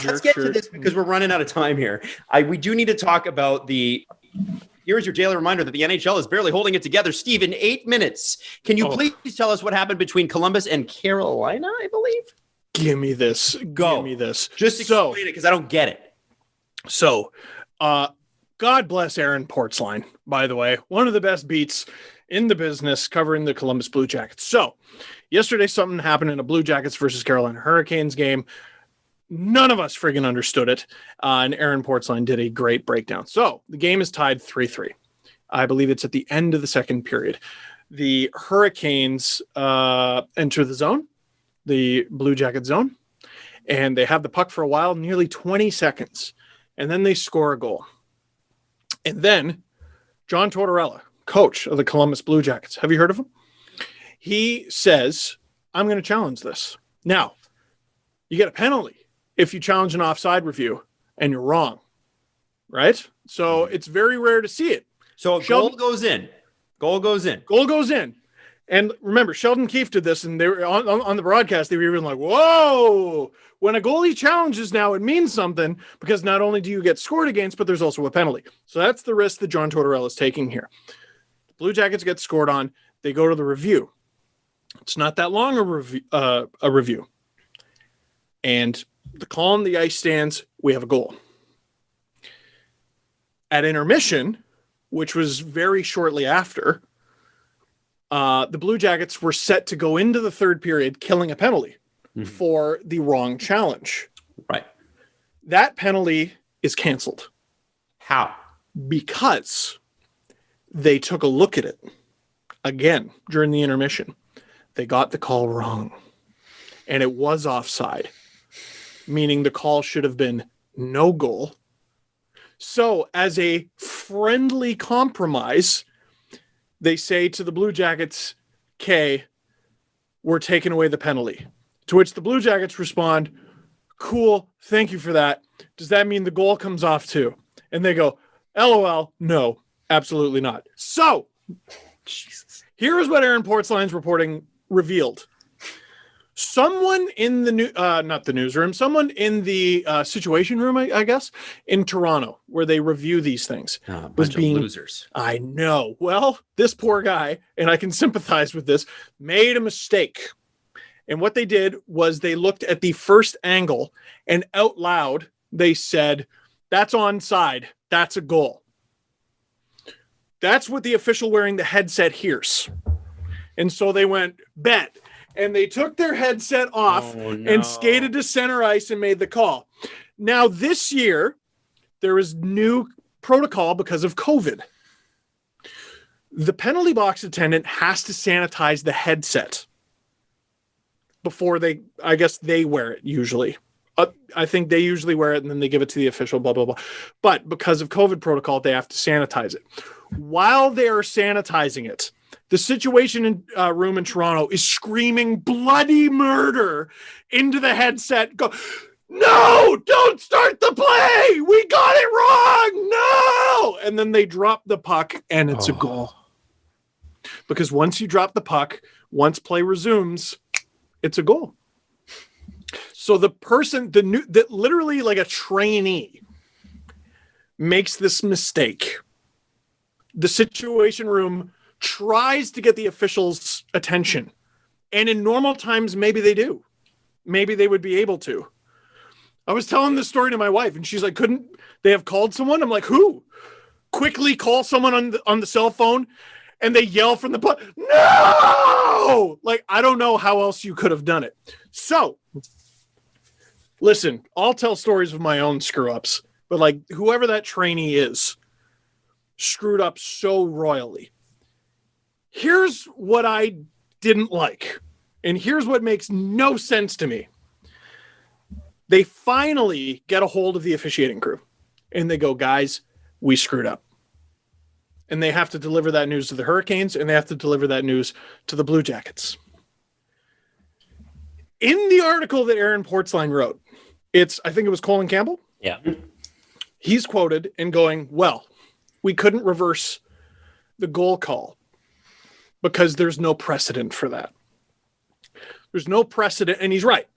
Let's get to this because we're running out of time here. We do need to talk about here's your daily reminder that the NHL is barely holding it together. Steve, in 8 minutes, can you please tell us what happened between Columbus and Carolina, I believe? Give me this. Go. Give me this. Just explain it because I don't get it. So, God bless Aaron Portzline, by the way. One of the best beats in the business covering the Columbus Blue Jackets. So, yesterday something happened in a Blue Jackets versus Carolina Hurricanes game. None of us friggin' understood it, and Aaron Portzline did a great breakdown. So, the game is tied 3-3. I believe it's at the end of the second period. The Hurricanes enter the zone, the Blue Jacket zone, and they have the puck for a while, nearly 20 seconds, and then they score a goal. And then John Tortorella, coach of the Columbus Blue Jackets, have you heard of him? He says, I'm going to challenge this. Now, you get a penalty if you challenge an offside review and you're wrong, right? So it's very rare to see it. So goal goes in. Goal goes in. Goal goes in. And remember, Sheldon Keefe did this, and they were on the broadcast. They were even like, whoa, when a goalie challenges now, it means something because not only do you get scored against, but there's also a penalty. So that's the risk that John Tortorella is taking here. The Blue Jackets get scored on. They go to the review. It's not that long a review. And the call on the ice stands, we have a goal. At intermission, which was very shortly after, the Blue Jackets were set to go into the third period, killing a penalty for the wrong challenge. Right. That penalty is canceled. How? Because they took a look at it again during the intermission. They got the call wrong. And it was offside, meaning the call should have been no goal. So as a friendly compromise, they say to the Blue Jackets, "Okay, we're taking away the penalty." To which the Blue Jackets respond, "Cool, thank you for that. Does that mean the goal comes off too?" And they go, "LOL, no, absolutely not." So, here is what Aaron Portzline's reporting revealed. Someone in the not the newsroom, someone in the situation room, I guess, in Toronto, where they review these things, was being losers. I know. Well, this poor guy, and I can sympathize with this, made a mistake. And what they did was they looked at the first angle, and out loud they said, "That's onside. That's a goal." That's what the official wearing the headset hears. And so they went, "Bet." And they took their headset off and skated to center ice and made the call. Now, this year, there is new protocol because of COVID. The penalty box attendant has to sanitize the headset before they wear it usually. I think they usually wear it and then they give it to the official, blah, blah, blah. But because of COVID protocol, they have to sanitize it. While they are sanitizing it, the situation room in Toronto is screaming bloody murder into the headset. Go, "No, don't start the play. We got it wrong. No." And then they drop the puck and it's a goal. Because once you drop the puck, once play resumes, it's a goal. So the person, that literally like a trainee makes this mistake. The situation room tries to get the officials' attention. And in normal times, maybe they do. Maybe they would be able to. I was telling this story to my wife, and she's like, couldn't they have called someone? I'm like, who? Quickly call someone on the cell phone, and they yell from the butt, "No!" Like, I don't know how else you could have done it. So, listen, I'll tell stories of my own screw-ups, but like, whoever that trainee is screwed up so royally. Here's what I didn't like, and here's what makes no sense to me. They finally get a hold of the officiating crew, and they go, "Guys, we screwed up." And they have to deliver that news to the Hurricanes, and they have to deliver that news to the Blue Jackets. In the article that Aaron Portzline wrote, I think it was Colin Campbell. Yeah. He's quoted in going, "Well, we couldn't reverse the goal call because there's no precedent for that." There's no precedent, and he's right.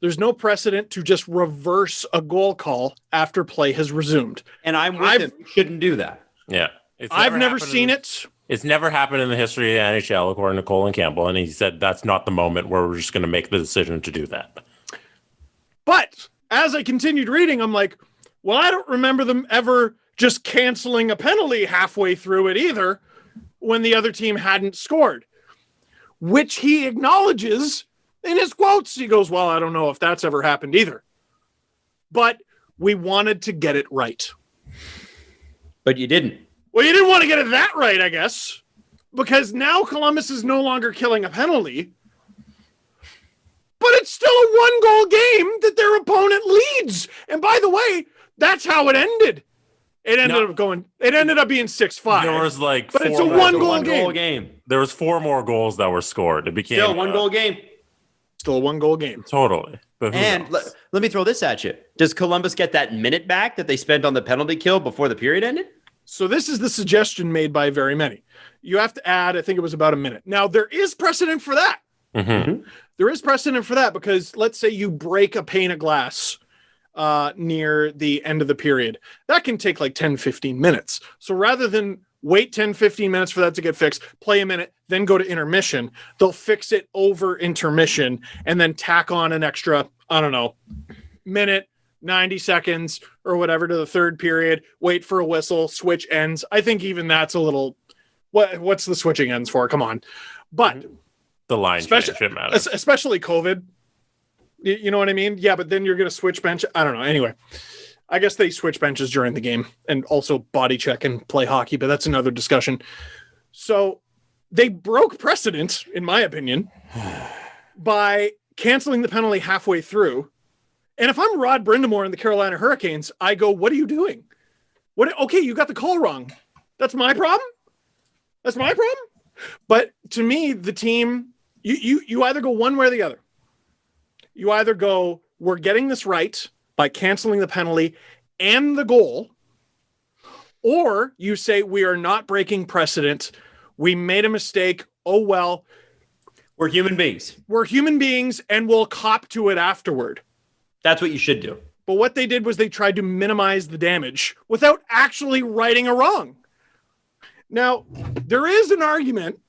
There's no precedent to just reverse a goal call after play has resumed. And I'm with him. Shouldn't do that. Yeah. I've never seen it. It's never happened in the history of the NHL, according to Colin Campbell. And he said that's not the moment where we're just going to make the decision to do that. But as I continued reading, I'm like, well, I don't remember them ever just canceling a penalty halfway through it either when the other team hadn't scored, which he acknowledges in his quotes. He goes, well, I don't know if that's ever happened either. But we wanted to get it right. But you didn't. Well, you didn't want to get it that right, I guess, because now Columbus is no longer killing a penalty, but it's still a one-goal game that their opponent leads. And by the way, that's how it ended. It ended up being 6-5. There was but it's a one-goal game. There was 4 more goals that were scored. It became still a one-goal game. Still a one-goal game. Totally. But and let me throw this at you. Does Columbus get that minute back that they spent on the penalty kill before the period ended? So this is the suggestion made by very many. You have to add, I think it was about a minute. Now, there is precedent for that. Mm-hmm. There is precedent for that because let's say you break a pane of glass near the end of the period. That can take like 10, 15 minutes. So rather than wait 10, 15 minutes for that to get fixed, play a minute, then go to intermission, they'll fix it over intermission and then tack on an extra, I don't know, minute, 90 seconds or whatever to the third period, wait for a whistle, switch ends. I think even that's a little, what's the switching ends for? Come on. But the line change matters. Especially COVID. You know what I mean? Yeah, but then you're going to switch bench. I don't know. Anyway, I guess they switch benches during the game and also body check and play hockey, but that's another discussion. So they broke precedent, in my opinion, by canceling the penalty halfway through. And if I'm Rod Brindamore and the Carolina Hurricanes, I go, what are you doing? Okay, you got the call wrong. That's my problem? That's my problem? But to me, the team, you either go one way or the other. You either go, we're getting this right by canceling the penalty and the goal, or you say we are not breaking precedent. We made a mistake. Oh, well. We're human beings. We're human beings, and we'll cop to it afterward. That's what you should do. But what they did was they tried to minimize the damage without actually righting a wrong. Now, there is an argument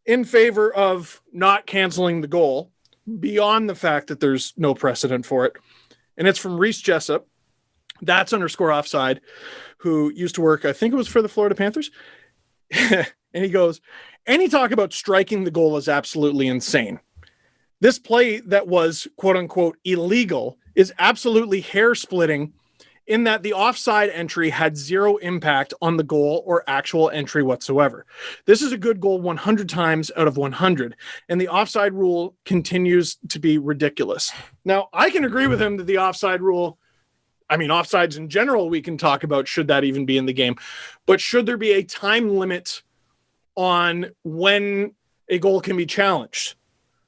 in favor of not canceling the goal beyond the fact that there's no precedent for it. And it's from Reese Jessup. That's _offside, who used to work, I think it was for the Florida Panthers. And he goes, any talk about striking the goal is absolutely insane. This play that was quote unquote illegal is absolutely hair splitting in that the offside entry had zero impact on the goal or actual entry whatsoever. This is a good goal 100 times out of 100, and the offside rule continues to be ridiculous. Now, I can agree with him that the offside rule, I mean, offsides in general, we can talk about should that even be in the game, but should there be a time limit on when a goal can be challenged?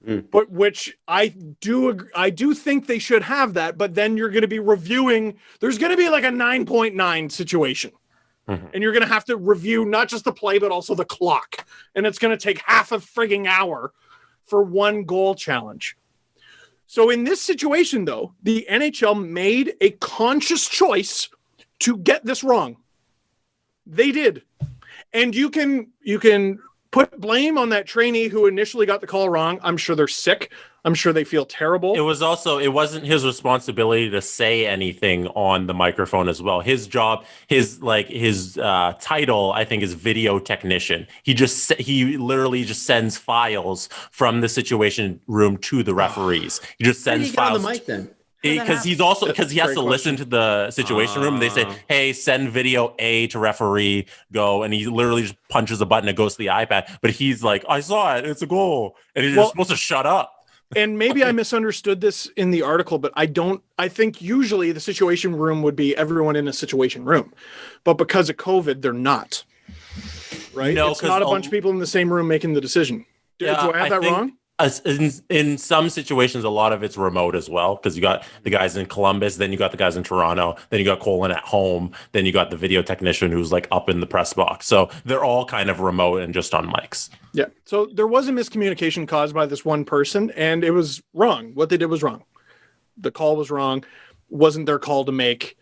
But which I do think they should have that, but then you're going to be reviewing, there's going to be like a 9.9 situation. Mm-hmm. And you're going to have to review not just the play, but also the clock. And it's going to take half a frigging hour for one goal challenge. So in this situation, though, the NHL made a conscious choice to get this wrong. They did. And you can put blame on that trainee who initially got the call wrong. I'm sure they're sick. I'm sure they feel terrible. It wasn't his responsibility to say anything on the microphone as well. His job, his title, I think, is video technician. He literally just sends files from the situation room to the referees. He just sends files. On the mic then? Because he has to listen to the situation room. They say, hey, send video A to referee, go. And he literally just punches a button. It goes to the iPad. But he's like, I saw it. It's a goal. And he's just supposed to shut up. And maybe I misunderstood this in the article, but I think usually the situation room would be everyone in a situation room. But because of COVID, they're not. Right? No, it's not a bunch of people in the same room making the decision. Do I have that wrong? In some situations, a lot of it's remote as well, because you got the guys in Columbus, then you got the guys in Toronto, then you got Colin at home, then you got the video technician who's like up in the press box. So they're all kind of remote and just on mics. Yeah. So there was a miscommunication caused by this one person, and it was wrong. What they did was wrong. The call was wrong. Wasn't their call to make.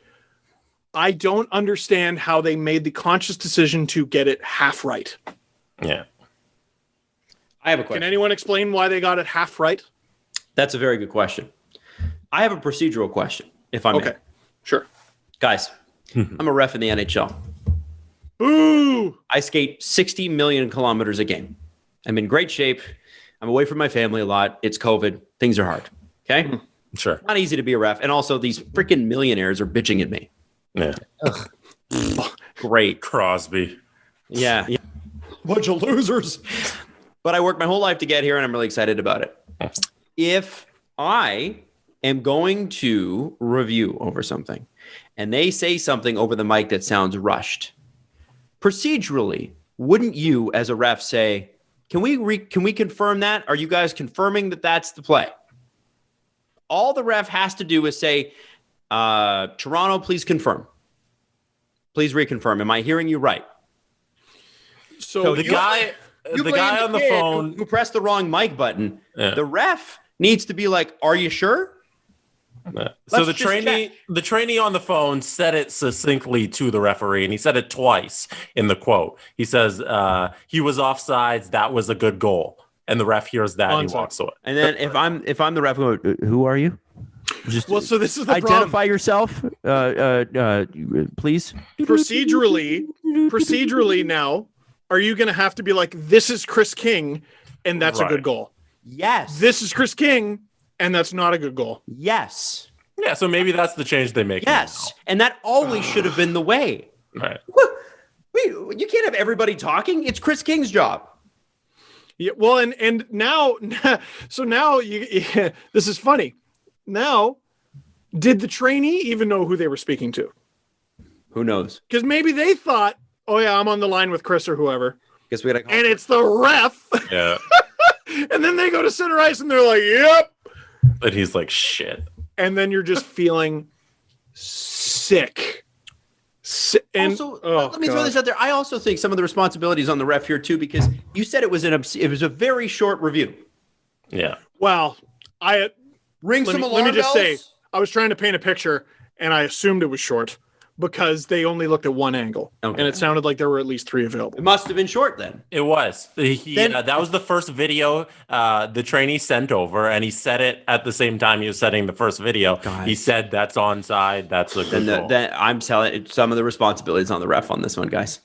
I don't understand how they made the conscious decision to get it half right. Yeah. I have a question. Can anyone explain why they got it half right? That's a very good question. I have a procedural question, if I may. Okay, sure. Guys, I'm a ref in the NHL. Boo! I skate 60 million kilometers a game. I'm in great shape. I'm away from my family a lot. It's COVID. Things are hard. Okay? Sure. Not easy to be a ref. And also, these freaking millionaires are bitching at me. Yeah. Great. Crosby. Yeah. Bunch of losers. But I worked my whole life to get here, and I'm really excited about it. If I am going to review over something, and they say something over the mic that sounds rushed, procedurally, wouldn't you, as a ref, say, can we confirm that? Are you guys confirming that that's the play? All the ref has to do is say, Toronto, please confirm. Please reconfirm. Am I hearing you right? So the guy on the phone who pressed the wrong mic button, Yeah. the ref needs to be like, are you sure? So Let's just check. the trainee on the phone said it succinctly to the referee, and he said it twice in the quote. He says he was offsides. That was a good goal, and the ref hears that and he walks away. And then if I'm the ref, who are you? Just so this is the identify yourself, please. Procedurally now, are you going to have to be like, this is Chris King, and that's a good goal? Yes. This is Chris King, and that's not a good goal. Yes. Yeah, so maybe that's the change they make. Yes. And that always should have been the way. Right. You can't have everybody talking. It's Chris King's job. Yeah. Well, and now, so now this is funny. Now, did the trainee even know who they were speaking to? Who knows? Because maybe they thought, oh yeah, I'm on the line with Chris or whoever. Guess we gotta call and it's the ref. Yeah. And then they go to center ice and they're like, yep. And he's like, shit. And then you're just feeling sick. And, also, let me throw this out there. I also think some of the responsibilities on the ref here too, because you said it was a very short review. Yeah. Well, Ring some alarm let me just bells? say, I was trying to paint a picture and I assumed it was short because they only looked at one angle. Okay. And it sounded like there were at least 3 available. It must have been short then. It was. That was the first video the trainee sent over, and he said it at the same time he was setting the first video. God. He said, that's onside. That's a good goal. I'm telling some of the responsibilities on the ref on this one, guys.